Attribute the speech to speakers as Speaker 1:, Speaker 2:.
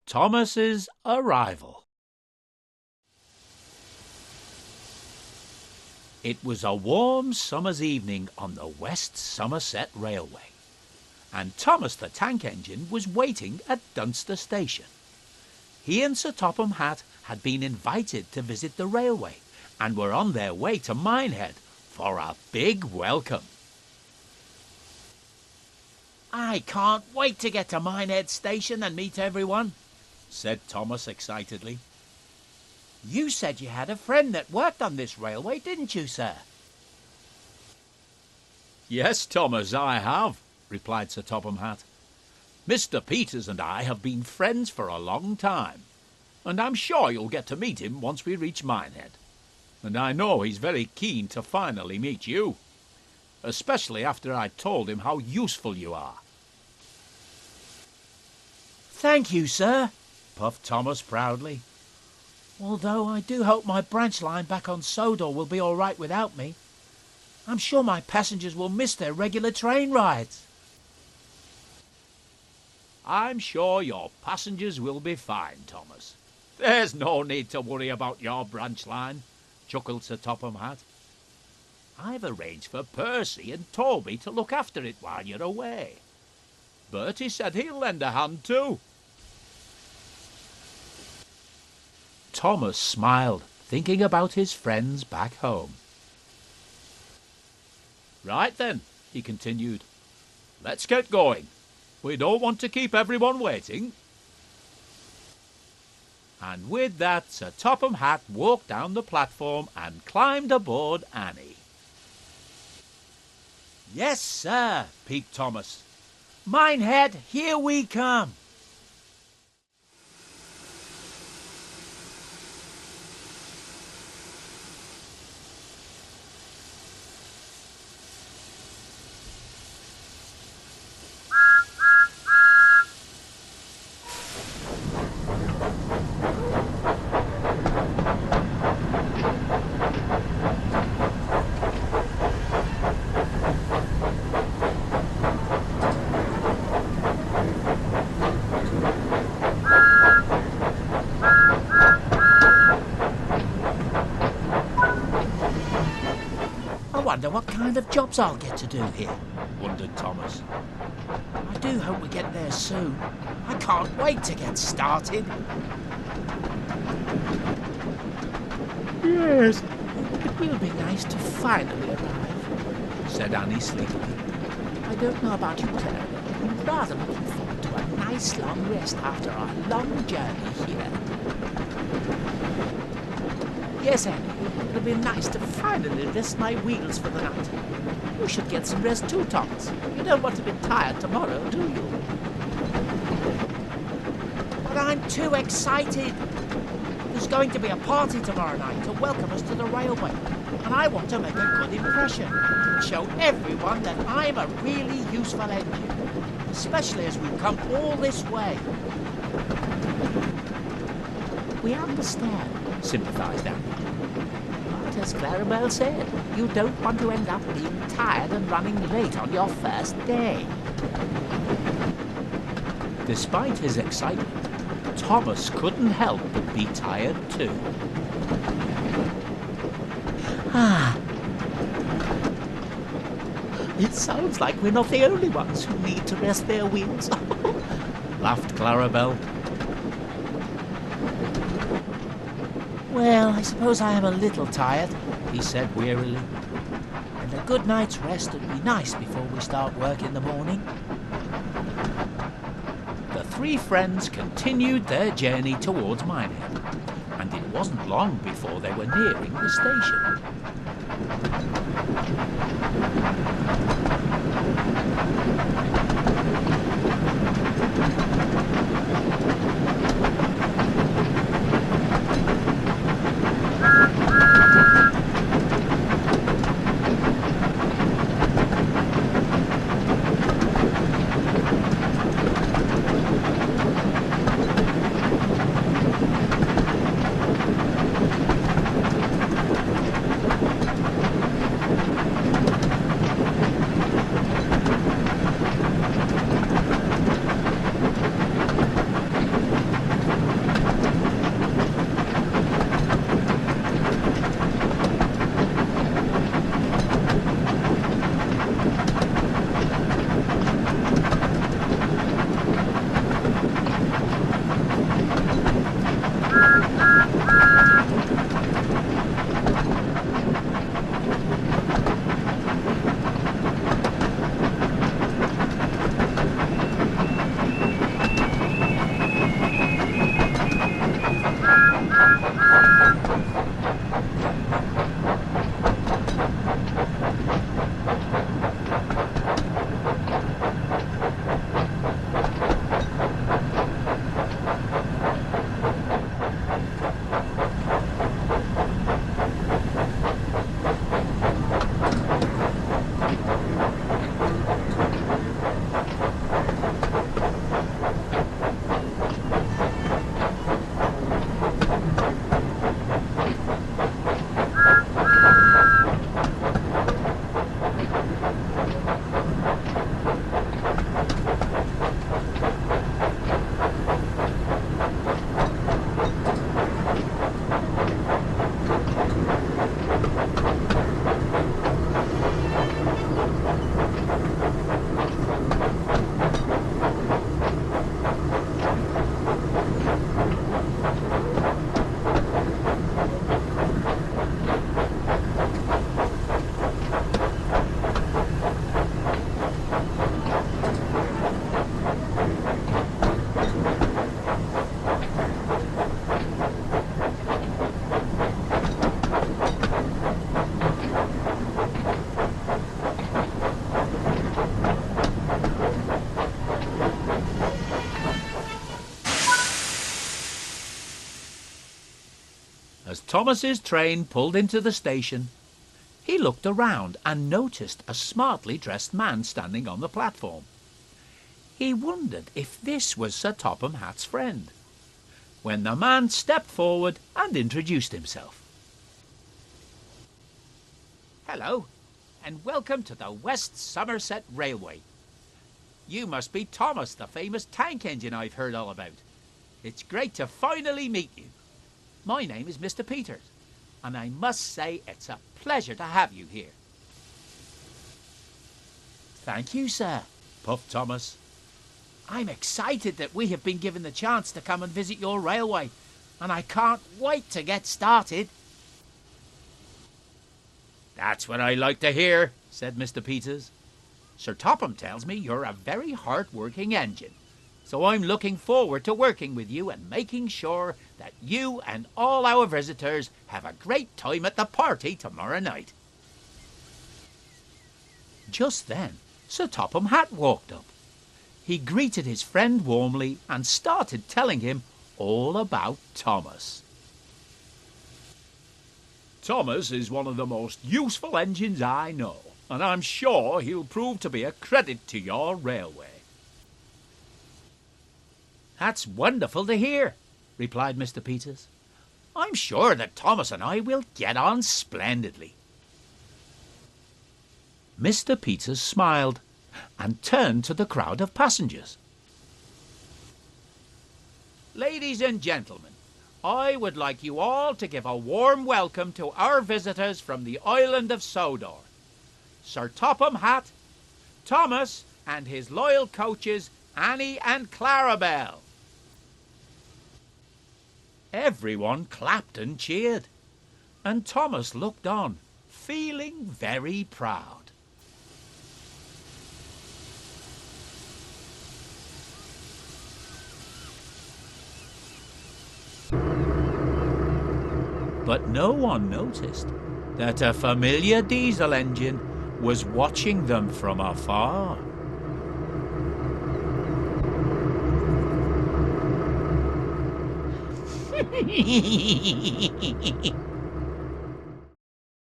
Speaker 1: Thomas's arrival. It was a warm summer's evening on the West Somerset Railway, and Thomas the Tank Engine was waiting at Dunster Station. He and Sir Topham Hatt had been invited to visit the railway and were on their way to Minehead for a big welcome. "I can't wait to get to Minehead Station and meet everyone," said Thomas excitedly. "You said you had a friend that worked on this railway, didn't you, sir?" "Yes, Thomas, I have," replied Sir Topham Hatt. "Mr. Peters and I have been friends for a long time, and I'm sure you'll get to meet him once we reach Minehead. And I know he's very keen to finally meet you, especially after I told him how useful you are." "Thank you, sir," puffed Thomas proudly. "Although I do hope my branch line back on Sodor will be all right without me. I'm sure my passengers will miss their regular train rides." "I'm sure your passengers will be fine, Thomas. There's no need to worry about your branch line," chuckled Sir Topham Hatt. "I've arranged for Percy and Toby to look after it while you're away. Bertie said he'll lend a hand too." Thomas smiled, thinking about his friends back home. "Right then," he continued, "let's get going. We don't want to keep everyone waiting." And with that, Sir Topham Hatt walked down the platform and climbed aboard Annie. "Yes, sir," peeped Thomas. "Minehead, here we come." I wonder what kind of jobs I'll get to do here, wondered Thomas. I do hope we get there soon. I can't wait to get started. "Yes, it will be nice to finally arrive," said Annie sleepily. "I don't know about you, Clara, but I'm rather looking forward to a nice long rest after our long journey here." "Yes, Annie, it'll be nice to finally rest my wheels for the night. You should get some rest too, Thomas. You don't want to be tired tomorrow, do you?" "But I'm too excited. There's going to be a party tomorrow night to welcome us to the railway, and I want to make a good impression and show everyone that I'm a really useful engine, especially as we've come all this way." "We understand," sympathised Anne. "But as Clarabelle said, you don't want to end up being tired and running late on your first day." Despite his excitement, Thomas couldn't help but be tired too. "It sounds like we're not the only ones who need to rest their wheels," laughed Clarabelle. "Well, I suppose I am a little tired," he said wearily. "And a good night's rest would be nice before we start work in the morning." The three friends continued their journey towards Minehead, and it wasn't long before they were nearing the station. As Thomas's train pulled into the station, he looked around and noticed a smartly dressed man standing on the platform. He wondered if this was Sir Topham Hatt's friend, when the man stepped forward and introduced himself. "Hello, and welcome to the West Somerset Railway. You must be Thomas, the famous tank engine I've heard all about. It's great to finally meet you. My name is Mr. Peters, and I must say it's a pleasure to have you here." "Thank you, sir," puffed Thomas. "I'm excited that we have been given the chance to come and visit your railway, and I can't wait to get started." "That's what I like to hear," said Mr. Peters. "Sir Topham tells me you're a very hard-working engine, so I'm looking forward to working with you and making sure that you and all our visitors have a great time at the party tomorrow night." Just then, Sir Topham Hatt walked up. He greeted his friend warmly and started telling him all about Thomas. "Thomas is one of the most useful engines I know, and I'm sure he'll prove to be a credit to your railway." "That's wonderful to hear," replied Mr. Peters. "I'm sure that Thomas and I will get on splendidly." Mr. Peters smiled and turned to the crowd of passengers. "Ladies and gentlemen, I would like you all to give a warm welcome to our visitors from the island of Sodor, Sir Topham Hatt, Thomas, and his loyal coaches Annie and Clarabelle." Everyone clapped and cheered, and Thomas looked on, feeling very proud. But no one noticed that a familiar diesel engine was watching them from afar.